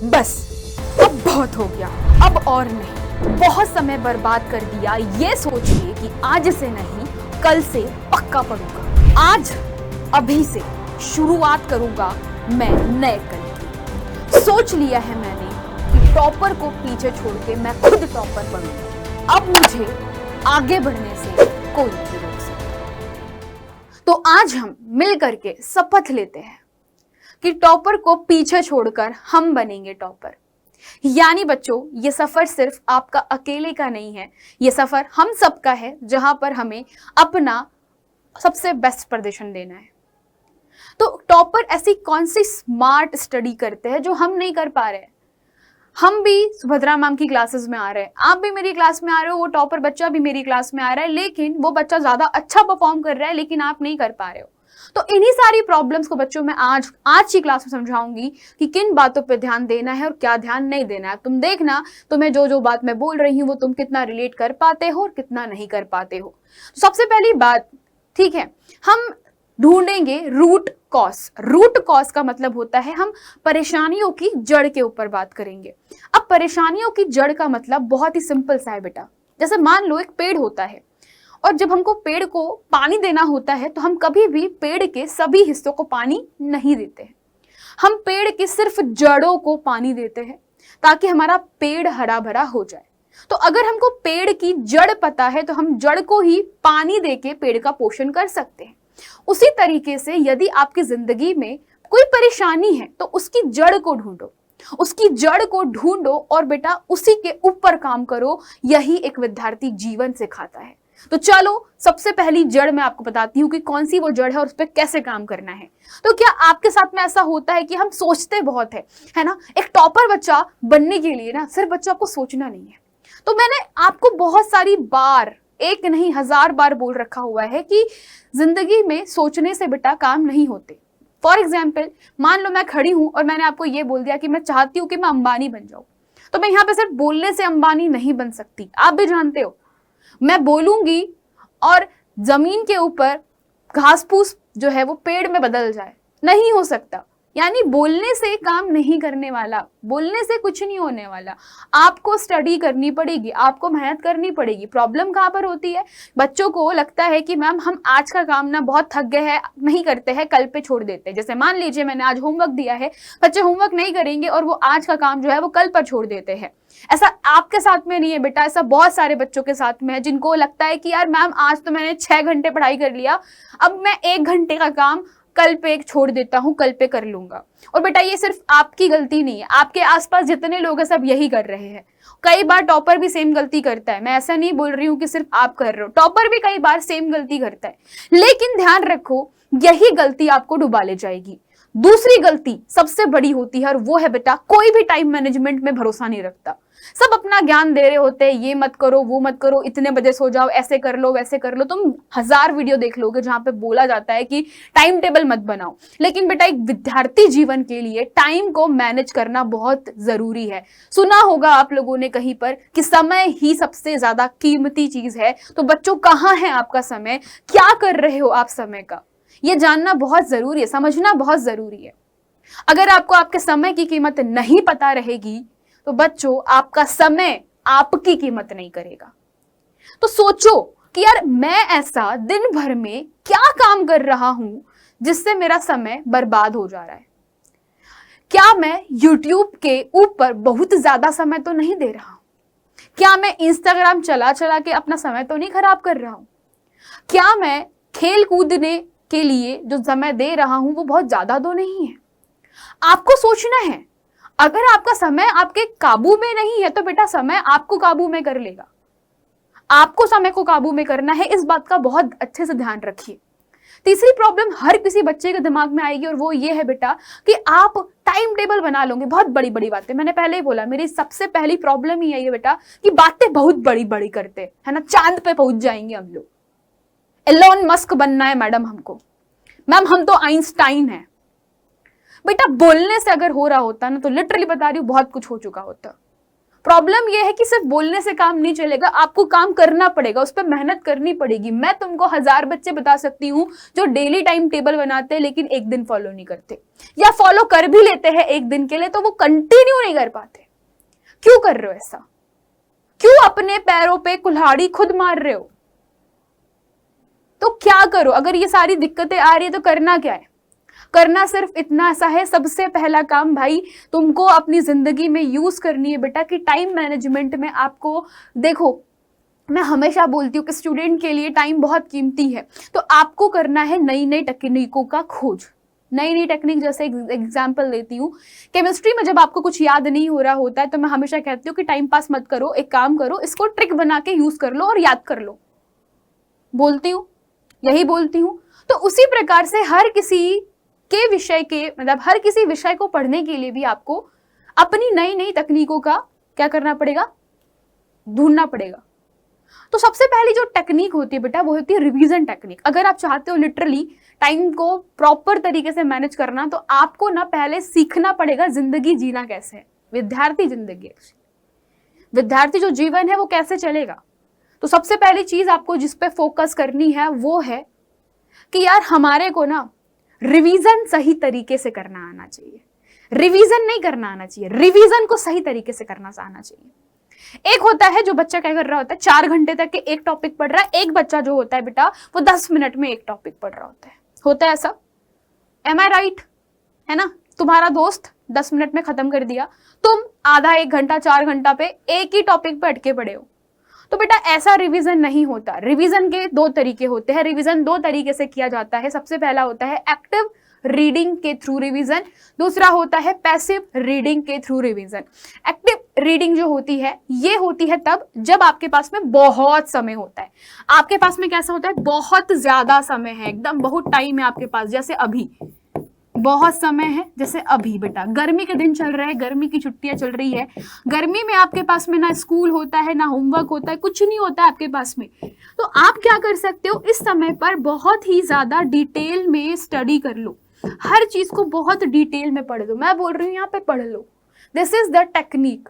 बस अब बहुत हो गया, अब और नहीं। बहुत समय बर्बाद कर दिया ये सोच के कि आज से नहीं कल से पक्का पढ़ूंगा। आज अभी से शुरुआत करूंगा मैं नए कल की। सोच लिया है मैंने कि टॉपर को पीछे छोड़ के मैं खुद टॉपर बनूंगा। अब मुझे आगे बढ़ने से कोई नहीं रोक सकता। तो आज हम मिल करके शपथ लेते हैं कि टॉपर को पीछे छोड़कर हम बनेंगे टॉपर। यानी बच्चों, ये सफर सिर्फ आपका अकेले का नहीं है, ये सफर हम सबका है, जहां पर हमें अपना सबसे बेस्ट प्रदर्शन देना है। तो टॉपर ऐसी कौन सी स्मार्ट स्टडी करते हैं जो हम नहीं कर पा रहे हैं? हम भी सुभद्रा मैम की क्लासेस में आ रहे हैं, आप भी मेरी क्लास में आ रहे हो, वो टॉपर बच्चा भी मेरी क्लास में आ रहा है, लेकिन वो बच्चा ज्यादा अच्छा परफॉर्म कर रहा है, लेकिन आप नहीं कर पा रहे हो। तो इन्हीं सारी प्रॉब्लम्स को बच्चों मैं आज की क्लास में समझाऊंगी कि किन बातों पे ध्यान देना है और क्या ध्यान नहीं देना है। तुम देखना, तुम्हें जो बात मैं बोल रही हूँ वो तुम कितना रिलेट कर पाते हो और कितना नहीं कर पाते हो। तो सबसे पहली बात, ठीक है, हम ढूंढेंगे रूट कॉज। रूट कॉज का मतलब होता है हम परेशानियों की जड़ के ऊपर बात करेंगे। अब परेशानियों की जड़ का मतलब बहुत ही सिंपल सा है बेटा। जैसे मान लो एक पेड़ होता है और जब हमको पेड़ को पानी देना होता है तो हम कभी भी पेड़ के सभी हिस्सों को पानी नहीं देते हैं। हम पेड़ के सिर्फ जड़ों को पानी देते हैं ताकि हमारा पेड़ हरा भरा हो जाए। तो अगर हमको पेड़ की जड़ पता है तो हम जड़ को ही पानी देके पेड़ का पोषण कर सकते हैं। उसी तरीके से यदि आपकी जिंदगी में कोई परेशानी है तो उसकी जड़ को ढूंढो, उसकी जड़ को ढूंढो और बेटा उसी के ऊपर काम करो। यही एक विद्यार्थी जीवन सिखाता है। तो चलो सबसे पहली जड़ मैं आपको बताती हूँ कि कौन सी वो जड़ है और उस पर कैसे काम करना है। तो क्या आपके साथ में ऐसा होता है कि हम सोचते बहुत है ना? एक टॉपर बच्चा बनने के लिए ना सिर्फ बच्चा आपको सोचना नहीं है। तो मैंने आपको बहुत सारी बार, एक नहीं 1000 बार बोल रखा हुआ है कि जिंदगी में सोचने से बेटा काम नहीं होते। फॉर एग्जाम्पल, मान लो मैं खड़ी हूं और मैंने आपको ये बोल दिया कि मैं चाहती हूं कि मैं अंबानी बन जाऊं, तो मैं यहाँ पे सिर्फ बोलने से अंबानी नहीं बन सकती। आप भी जानते हो, मैं बोलूंगी और जमीन के ऊपर घास फूस जो है वो पेड़ में बदल जाए, नहीं हो सकता। यानी बोलने से काम नहीं करने वाला, बोलने से कुछ नहीं होने वाला। आपको स्टडी करनी पड़ेगी, आपको मेहनत करनी पड़ेगी। प्रॉब्लम कहाँ पर होती है? बच्चों को लगता है कि मैम हम आज का काम ना बहुत थक गए हैं, नहीं करते हैं, कल पे छोड़ देते हैं। जैसे मान लीजिए मैंने आज होमवर्क दिया है, बच्चे होमवर्क नहीं करेंगे और वो आज का काम जो है वो कल पर छोड़ देते हैं। ऐसा आपके साथ में नहीं है बेटा, ऐसा बहुत सारे बच्चों के साथ में है जिनको लगता है कि यार मैम आज तो मैंने 6 घंटे पढ़ाई कर लिया, अब मैं 1 घंटे का काम कल पे छोड़ देता हूं, कल पे कर लूंगा। और बेटा ये सिर्फ आपकी गलती नहीं है, आपके आसपास जितने लोग हैं सब यही कर रहे हैं। कई बार टॉपर भी सेम गलती करता है, मैं ऐसा नहीं बोल रही हूँ कि सिर्फ आप कर रहे हो, टॉपर भी कई बार सेम गलती करता है। लेकिन ध्यान रखो, यही गलती आपको डुबा ले जाएगी। दूसरी गलती सबसे बड़ी होती है और वो है बेटा, कोई भी टाइम मैनेजमेंट में भरोसा नहीं रखता। सब अपना ज्ञान दे रहे होते हैं, ये मत करो, वो मत करो, इतने बजे सो जाओ, ऐसे कर लो, वैसे कर लो। तुम 1000 वीडियो देख लोगे जहां पे बोला जाता है कि टाइम टेबल मत बनाओ। लेकिन बेटा एक विद्यार्थी जीवन के लिए टाइम को मैनेज करना बहुत जरूरी है। सुना होगा आप लोगों ने कहीं पर कि समय ही सबसे ज्यादा कीमती चीज है। तो बच्चों, कहाँ है आपका समय? क्या कर रहे हो आप समय का? ये जानना बहुत जरूरी है, समझना बहुत जरूरी है। अगर आपको आपके समय की कीमत नहीं पता रहेगी तो बच्चों आपका समय आपकी कीमत नहीं करेगा। तो सोचो कि यार मैं ऐसा दिन भर में क्या काम कर रहा हूं जिससे मेरा समय बर्बाद हो जा रहा है। क्या मैं YouTube के ऊपर बहुत ज्यादा समय तो नहीं दे रहा हूं? क्या मैं Instagram चला चला के अपना समय तो नहीं खराब कर रहा हूं? क्या मैं खेल कूदने के लिए जो समय दे रहा हूं वो बहुत ज्यादा तो नहीं है? आपको सोचना है। अगर आपका समय आपके काबू में नहीं है तो बेटा समय आपको काबू में कर लेगा। आपको समय को काबू में करना है, इस बात का बहुत अच्छे से ध्यान रखिए। तीसरी प्रॉब्लम हर किसी बच्चे के दिमाग में आएगी और वो ये है बेटा कि आप टाइम टेबल बना लोगे। बहुत बड़ी बड़ी बातें, मैंने पहले ही बोला, मेरी सबसे पहली प्रॉब्लम ही है ये बेटा कि बातें बहुत बड़ी बड़ी करते है ना। चांद पे पहुंच जाएंगे हम लोग, एलोन मस्क बनना है मैडम हमको, मैम हम तो आइंस्टाइन है। बेटा बोलने से अगर हो रहा होता ना तो लिटरली बता रही हूँ बहुत कुछ हो चुका होता। प्रॉब्लम यह है कि सिर्फ बोलने से काम नहीं चलेगा, आपको काम करना पड़ेगा, उस पर मेहनत करनी पड़ेगी। मैं तुमको 1000 बच्चे बता सकती हूँ जो डेली टाइम टेबल बनाते हैं लेकिन एक दिन फॉलो नहीं करते, या फॉलो कर भी लेते हैं एक दिन के लिए तो वो कंटिन्यू नहीं कर पाते। क्यों कर रहे हो ऐसा? क्यों अपने पैरों पे कुल्हाड़ी खुद मार रहे हो? तो क्या करो? अगर ये सारी दिक्कतें आ रही है तो करना क्या है? करना सिर्फ इतना सा है, सबसे पहला काम भाई तुमको अपनी जिंदगी में यूज करनी है बेटा कि टाइम मैनेजमेंट में आपको देखो, मैं हमेशा बोलती हूँ कि स्टूडेंट के लिए टाइम बहुत कीमती है, तो आपको करना है नई नई तकनीकों का खोज। नई नई टेक्निक, जैसे एग्जांपल देती हूँ, केमिस्ट्री में जब आपको कुछ याद नहीं हो रहा होता है तो मैं हमेशा कहती हूँ कि टाइम पास मत करो, एक काम करो, इसको ट्रिक बना के यूज कर लो और याद कर लो। बोलती हूँ, यही बोलती हूँ। तो उसी प्रकार से हर किसी के विषय के मतलब हर किसी विषय को पढ़ने के लिए भी आपको अपनी नई नई तकनीकों का क्या करना पड़ेगा? ढूंढना पड़ेगा। तो सबसे पहली जो टेक्निक होती है बेटा वो होती है रिवीजन टेक्निक। अगर आप चाहते हो लिटरली टाइम को प्रॉपर तरीके से मैनेज करना तो आपको ना पहले सीखना पड़ेगा जिंदगी जीना कैसे है, विद्यार्थी जिंदगी, विद्यार्थी जो जीवन है वो कैसे चलेगा। तो सबसे पहली चीज आपको जिस पे फोकस करनी है वो है कि यार हमारे को ना रिवीजन सही तरीके से करना आना चाहिए। रिवीजन नहीं करना आना चाहिए, रिवीजन को सही तरीके से करना आना चाहिए। एक होता है जो बच्चा क्या कर रहा होता है, 4 घंटे तक के एक टॉपिक पढ़ रहा है। एक बच्चा जो होता है बेटा वो 10 मिनट में एक टॉपिक पढ़ रहा होता है ऐसा? एम आई राइट? है ना? तुम्हारा दोस्त 10 मिनट में खत्म कर दिया, तुम आधा 1 घंटा 4 घंटा पे एक ही टॉपिक पे अटके पड़े हो। तो बेटा ऐसा रिवीजन नहीं होता। रिवीजन के 2 तरीके होते हैं। रिवीजन 2 तरीके से किया जाता है। सबसे पहला होता है एक्टिव रीडिंग के थ्रू रिवीजन, दूसरा होता है पैसिव रीडिंग के थ्रू रिवीजन। एक्टिव रीडिंग जो होती है ये होती है तब जब आपके पास में बहुत समय होता है। आपके पास में कैसा होता है? बहुत ज्यादा समय है, एकदम बहुत टाइम है आपके पास। जैसे अभी बहुत समय है, जैसे अभी बेटा गर्मी के दिन चल रहे हैं, गर्मी की छुट्टियां चल रही है। गर्मी में आपके पास में ना स्कूल होता है, ना होमवर्क होता है, कुछ नहीं होता है आपके पास में। तो आप क्या कर सकते हो, इस समय पर बहुत ही ज्यादा डिटेल में स्टडी कर लो, हर चीज को बहुत डिटेल में पढ़ लो। मैं बोल रही हूँ यहाँ पे पढ़ लो, दिस इज द टेक्निक।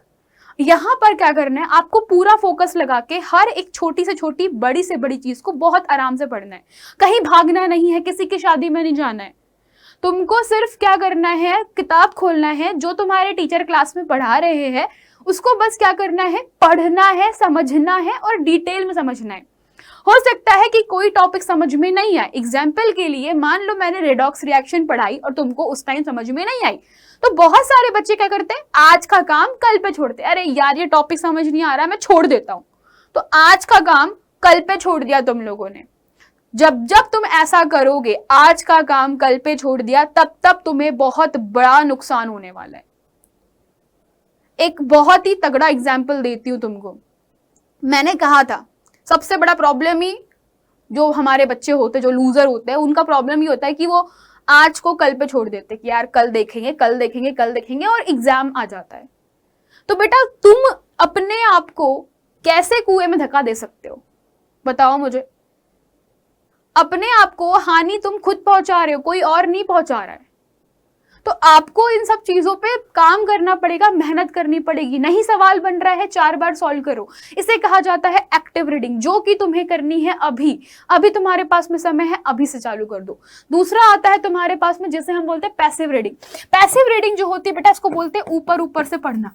यहाँ पर क्या करना है, आपको पूरा फोकस लगा के हर एक छोटी से छोटी बड़ी से बड़ी चीज को बहुत आराम से पढ़ना है। कहीं भागना नहीं है, किसी की शादी में नहीं जाना है। तुमको सिर्फ क्या करना है, किताब खोलना है, जो तुम्हारे टीचर क्लास में पढ़ा रहे हैं उसको बस क्या करना है, पढ़ना है, समझना है और डिटेल में समझना है। हो सकता है कि कोई टॉपिक समझ में नहीं आए। एग्जाम्पल के लिए मान लो मैंने रेडॉक्स रिएक्शन पढ़ाई और तुमको उस टाइम समझ में नहीं आई, तो बहुत सारे बच्चे क्या करते हैं, आज का काम कल पे छोड़ते हैं। अरे यार ये टॉपिक समझ नहीं आ रहा, मैं छोड़ देता हूं। तो आज का काम कल पे छोड़ दिया तुम लोगों ने। जब जब तुम ऐसा करोगे, आज का काम कल पे छोड़ दिया, तब तब तुम्हें बहुत बड़ा नुकसान होने वाला है। एक बहुत ही तगड़ा एग्जाम्पल देती हूं तुमको। मैंने कहा था सबसे बड़ा प्रॉब्लम ही जो हमारे बच्चे होते हैं, जो लूजर होते हैं, उनका प्रॉब्लम ही होता है कि वो आज को कल पे छोड़ देते कि यार कल देखेंगे कल देखेंगे कल देखेंगे, और एग्जाम आ जाता है। तो बेटा तुम अपने आप को कैसे कुएं में धक्का दे सकते हो, बताओ मुझे। अपने आप को हानि तुम खुद पहुंचा रहे हो, कोई और नहीं पहुंचा रहा है। तो आपको इन सब चीजों पे काम करना पड़ेगा, मेहनत करनी पड़ेगी। नहीं सवाल बन रहा है 4 बार सॉल्व करो, इसे कहा जाता है एक्टिव रीडिंग, जो कि तुम्हें करनी है अभी। अभी तुम्हारे पास में समय है, अभी से चालू कर दो। दूसरा आता है तुम्हारे पास में जिसे हम बोलते हैं पैसिव रीडिंग। पैसिव रीडिंग जो होती है बेटा, इसको बोलते हैं ऊपर ऊपर से पढ़ना।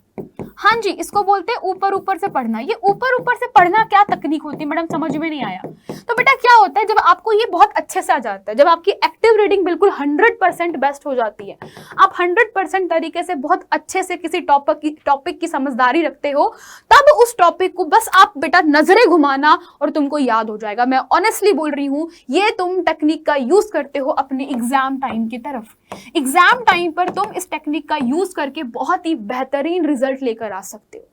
हाँ जी, इसको बोलते हैं ऊपर ऊपर से पढ़ना। ये ऊपर ऊपर से पढ़ना क्या तकनीक होती है मैडम, समझ में नहीं आया। तो बेटा क्या होता है, जब आपको ये बहुत अच्छे से आ जाता है, जब आपकी एक्टिव रीडिंग बिल्कुल 100% बेस्ट हो जाती है, आप 100% तरीके से बहुत अच्छे से किसी टॉपिक की समझदारी रखते हो, तब उस टॉपिक को बस आप बेटा नजरें घुमाना और तुमको याद हो जाएगा। मैं ऑनेस्टली बोल रही हूं, ये तुम टेक्निक का यूज करते हो अपने एग्जाम टाइम की तरफ। एग्जाम टाइम पर तुम इस टेक्निक का यूज करके बहुत ही बेहतरीन रिजल्ट लेकर आ सकते हो।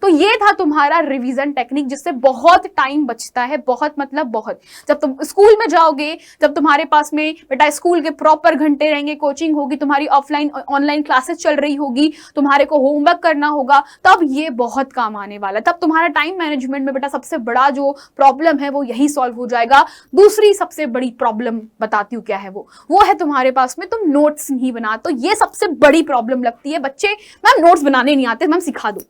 तो ये था तुम्हारा रिवीजन टेक्निक, जिससे बहुत टाइम बचता है, बहुत मतलब बहुत। जब तुम स्कूल में जाओगे, जब तुम्हारे पास में बेटा स्कूल के प्रॉपर घंटे रहेंगे, कोचिंग होगी, तुम्हारी ऑफलाइन ऑनलाइन क्लासेस चल रही होगी, तुम्हारे को होमवर्क करना होगा, तब ये बहुत काम आने वाला है। तब तुम्हारा टाइम मैनेजमेंट में बेटा सबसे बड़ा जो प्रॉब्लम है वो यही सॉल्व हो जाएगा। दूसरी सबसे बड़ी प्रॉब्लम बताती हूँ क्या है, वो है तुम्हारे पास में तुम नोट्स नहीं बनाते। तो ये सबसे बड़ी प्रॉब्लम लगती है। बच्चे मैम नोट्स बनाने नहीं आते, मैम सिखा दो।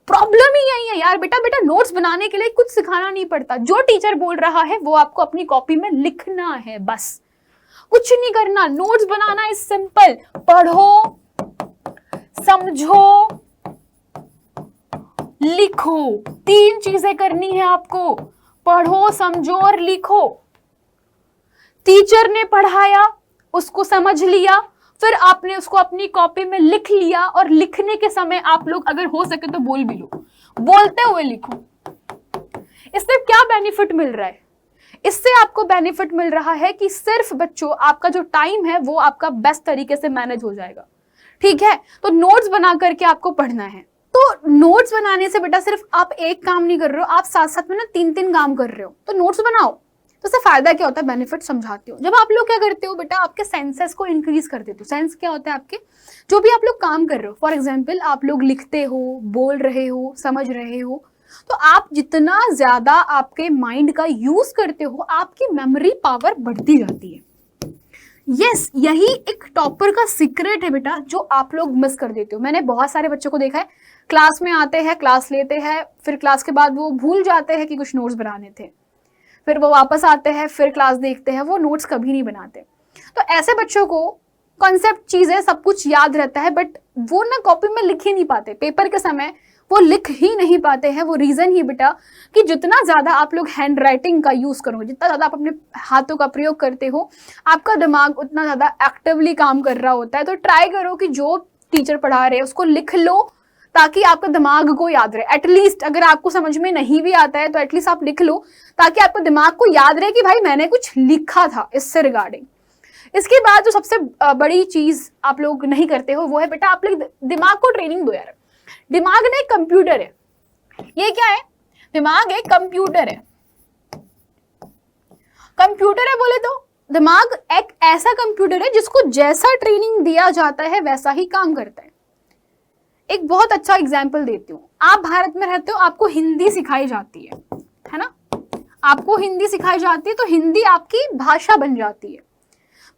प्रॉब्लम ही यही है यार बेटा। बेटा नोट्स बनाने के लिए कुछ सिखाना नहीं पड़ता, जो टीचर बोल रहा है वो आपको अपनी कॉपी में लिखना है, बस कुछ नहीं करना। नोट्स बनाना इज सिंपल, पढ़ो, समझो, लिखो, 3 चीजें करनी है आपको, पढ़ो, समझो और लिखो। टीचर ने पढ़ाया, उसको समझ लिया, फिर आपने उसको अपनी कॉपी में लिख लिया, और लिखने के समय आप लोग अगर हो सके तो बोल भी लो, बोलते हुए लिखो। इससे क्या बेनिफिट मिल रहा है? इससे आपको बेनिफिट मिल रहा है कि सिर्फ बच्चों आपका जो टाइम है वो आपका बेस्ट तरीके से मैनेज हो जाएगा, ठीक है। तो नोट्स बना करके आपको पढ़ना है। तो नोट्स बनाने से बेटा सिर्फ आप एक काम नहीं कर रहे हो, आप साथ साथ में ना 3 काम कर रहे हो। तो नोट्स बनाओ, तो इससे फायदा क्या होता है, बेनिफिट समझाती हूँ। जब आप लोग क्या करते हो बेटा, आपके सेंसेस को इंक्रीज कर देते हो। सेंस क्या होता है आपके, जो भी आप लोग काम कर रहे हो, फॉर एग्जाम्पल आप लोग लिखते हो, बोल रहे हो, समझ रहे हो, तो आप जितना ज्यादा आपके माइंड का यूज करते हो, आपकी मेमोरी पावर बढ़ती जाती है। यस, यही एक टॉपर का सीक्रेट है बेटा, जो आप लोग मिस कर देते हो। मैंने बहुत सारे बच्चों को देखा है, क्लास में आते हैं, क्लास लेते हैं, फिर क्लास के बाद वो भूल जाते हैं कि कुछ नोट्स बनाने थे, फिर वो वापस आते हैं, फिर क्लास देखते हैं, वो नोट्स कभी नहीं बनाते। तो ऐसे बच्चों को कॉन्सेप्ट, चीजें, सब कुछ याद रहता है, बट वो ना कॉपी में लिख ही नहीं पाते, पेपर के समय वो लिख ही नहीं पाते हैं। वो रीजन ही बेटा कि जितना ज्यादा आप लोग हैंड राइटिंग का यूज करोगे, जितना ज्यादा आप अपने हाथों का प्रयोग करते हो, आपका दिमाग उतना ज्यादा एक्टिवली काम कर रहा होता है। तो ट्राई करो कि जो टीचर पढ़ा रहे हैं उसको लिख लो, ताकि आपका दिमाग को याद रहे। एटलीस्ट अगर आपको समझ में नहीं भी आता है तो एटलीस्ट आप लिख लो, ताकि आपको दिमाग को याद रहे कि भाई मैंने कुछ लिखा था इससे रिगार्डिंग। इसके बाद जो सबसे बड़ी चीज आप लोग नहीं करते हो वो है बेटा, आप लोग दिमाग को ट्रेनिंग दो यार। दिमाग ना एक कंप्यूटर है। ये क्या है? दिमाग एक कंप्यूटर है। कंप्यूटर है बोले तो दिमाग एक ऐसा कंप्यूटर है जिसको जैसा ट्रेनिंग दिया जाता है वैसा ही काम करता है। एक बहुत अच्छा एग्जाम्पल देती हूँ। आप भारत में रहते हो, आपको हिंदी सिखाई जाती है ना, आपको हिंदी सिखाई जाती है, तो हिंदी आपकी भाषा बन जाती है।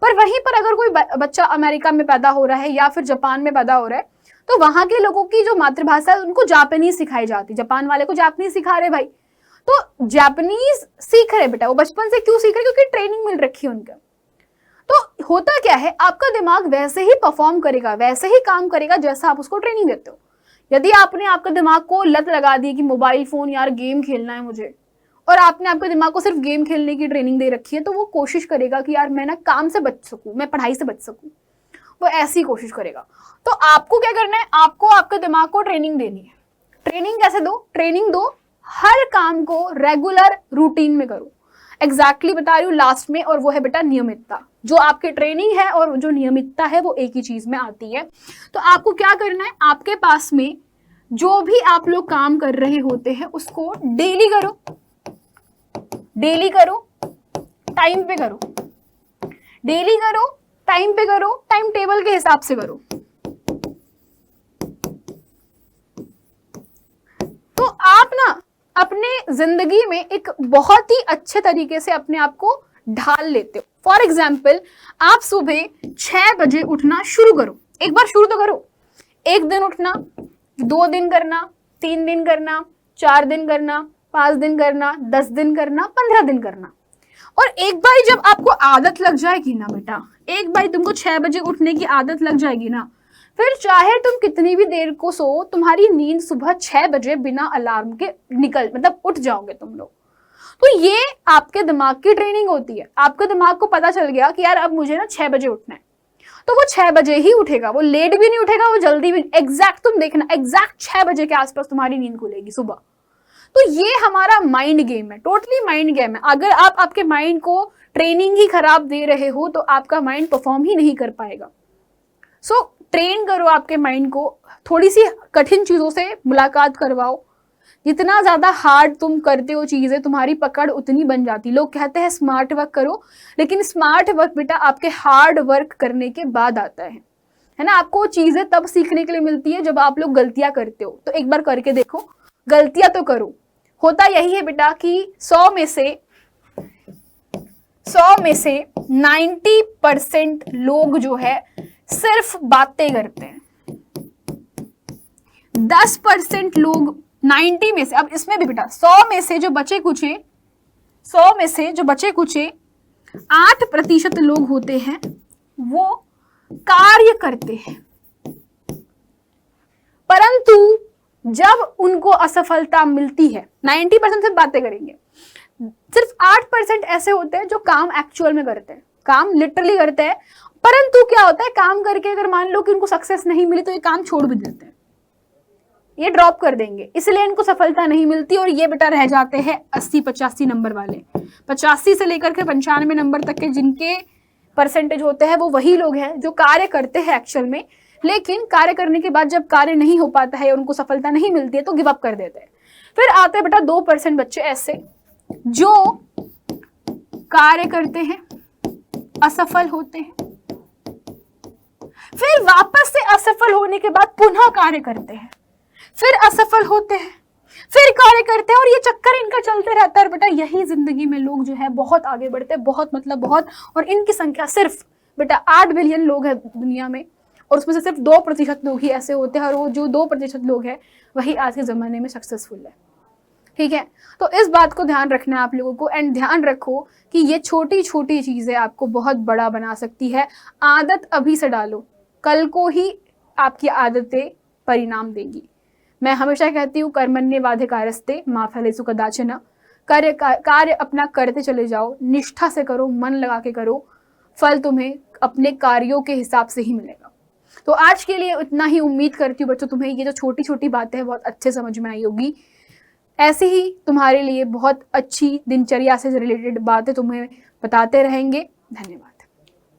पर वहीं पर अगर कोई बच्चा अमेरिका में पैदा हो रहा है या फिर जापान में पैदा हो रहा है, तो वहां के लोगों की जो मातृभाषा है उनको जापानीज सिखाई जाती है। जापान वाले को जापानीज सिखा रहे भाई, तो जापानीज सीख रहे बेटा। वो बचपन से क्यों सीख रहे? क्योंकि ट्रेनिंग मिल रखी है उनका। तो होता क्या है, आपका दिमाग वैसे ही परफॉर्म करेगा, वैसे ही काम करेगा जैसा आप उसको ट्रेनिंग देते हो। यदि आपने आपका दिमाग को लत लगा दी कि मोबाइल फोन, यार गेम खेलना है मुझे, और आपने आपके दिमाग को सिर्फ गेम खेलने की ट्रेनिंग दे रखी है, तो वो कोशिश करेगा कि यार मैं ना काम से बच सकूं, मैं पढ़ाई से बच सकूं, वो ऐसी कोशिश करेगा। तो आपको क्या करना है, आपको आपके दिमाग को ट्रेनिंग देनी है। ट्रेनिंग कैसे दो? ट्रेनिंग दो, हर काम को रेगुलर रूटीन में करो। एग्जैक्टली बता रही हूँ लास्ट में, और वो है बेटा नियमितता। जो आपकी ट्रेनिंग है और जो नियमितता है वो एक ही चीज में आती है। तो आपको क्या करना है, आपके पास में जो भी आप लोग काम कर रहे होते हैं उसको डेली करो, डेली करो, टाइम पे करो, डेली करो, टाइम पे करो, टाइम टेबल के हिसाब से करो। तो आप ना अपने जिंदगी में एक बहुत ही अच्छे तरीके से अपने आप को ढाल लेते हो। फॉर एग्जाम्पल, आप सुबह 6 बजे उठना शुरू करो। एक बार शुरू तो करो। 1 दिन उठना, 2 दिन करना, 3 दिन करना, 4 दिन करना, 5 दिन करना, 10 दिन करना, 15 दिन करना। और एक बार जब आपको आदत लग जाएगी ना बेटा, एक बार तुमको 6 बजे उठने की आदत लग जाएगी ना, फिर चाहे तुम कितनी भी देर को सो, तुम्हारी नींद सुबह 6 बजे बिना अलार्म के मतलब उठ जाओगे तुम लोग। तो ये आपके दिमाग की ट्रेनिंग होती है। आपके दिमाग को पता चल गया कि यार अब मुझे ना 6 बजे उठना है, तो वो 6 बजे ही उठेगा। वो लेट भी नहीं उठेगा, वो जल्दी भी। एग्जैक्ट तुम देखना, एग्जैक्ट 6 बजे के आसपास तुम्हारी नींद खुलेगी सुबह। तो ये हमारा माइंड गेम है, टोटली माइंड गेम है। अगर आप आपके माइंड को ट्रेनिंग ही खराब दे रहे हो तो आपका माइंड परफॉर्म ही नहीं कर पाएगा। सो ट्रेन करो आपके माइंड को, थोड़ी सी कठिन चीजों से मुलाकात करवाओ। जितना ज्यादा हार्ड तुम करते हो चीजें, तुम्हारी पकड़ उतनी बन जाती। लोग कहते हैं स्मार्ट वर्क करो, लेकिन स्मार्ट वर्क बेटा आपके हार्ड वर्क करने के बाद आता है ना। आपको चीजें तब सीखने के लिए मिलती है जब आप लोग गलतियां करते हो। तो एक बार करके देखो, गलतियां तो करो। होता यही है बेटा कि 100 में से 90% लोग जो है सिर्फ बातें करते हैं। 10% लोग 90 में से, अब इसमें भी बेटा 100 में से जो बचे कुचे 8% लोग होते हैं वो कार्य करते हैं, परंतु जब उनको असफलता मिलती है, 90% से बातें करेंगे, सिर्फ 8% ऐसे होते हैं जो काम एक्चुअल में करते हैं, काम लिटरली करते हैं, परंतु क्या होता है, काम करके अगर मान लो कि उनको सक्सेस नहीं मिली तो ये काम छोड़ भी देते हैं, ये ड्रॉप कर देंगे, इसलिए इनको सफलता नहीं मिलती और ये बेटा रह जाते हैं 80-85 नंबर वाले। 85 से लेकर के 95 नंबर तक के जिनके परसेंटेज होते हैं वो वही लोग हैं जो कार्य करते हैं एक्चुअल में, लेकिन कार्य करने के बाद जब कार्य नहीं हो पाता है, उनको सफलता नहीं मिलती है तो गिव अप कर देते हैं। फिर आते हैं बेटा 2% बच्चे ऐसे जो कार्य करते हैं, असफल होते हैं, फिर वापस से असफल होने के बाद पुनः कार्य करते हैं, फिर असफल होते हैं, फिर कार्य करते हैं और ये चक्कर इनका चलते रहता है। बेटा यही जिंदगी में लोग जो है बहुत आगे बढ़ते हैं, बहुत मतलब बहुत, और इनकी संख्या सिर्फ बेटा 8 बिलियन लोग हैं दुनिया में और उसमें से सिर्फ 2% लोग ही ऐसे होते हैं और वो जो 2% लोग हैं वही आज के ज़माने में सक्सेसफुल है। ठीक है, तो इस बात को ध्यान रखना है आप लोगों को, एंड ध्यान रखो कि ये छोटी छोटी चीज़ें आपको बहुत बड़ा बना सकती है। आदत अभी से डालो, कल को ही आपकी आदतें परिणाम देंगी। मैं हमेशा कहती हूँ कर्मण्येवाधिकारस्ते मा फलेषु कदाचन, कार्य अपना करते चले जाओ, निष्ठा से करो, मन लगा के करो, फल तुम्हें अपने कार्यों के हिसाब से ही मिलेगा। तो आज के लिए इतना ही, उम्मीद करती हूँ बच्चों तुम्हें ये जो छोटी छोटी बातें हैं बहुत अच्छे समझ में आई होगी। ऐसे ही तुम्हारे लिए बहुत अच्छी दिनचर्या से रिलेटेड बातें तुम्हें बताते रहेंगे। धन्यवाद।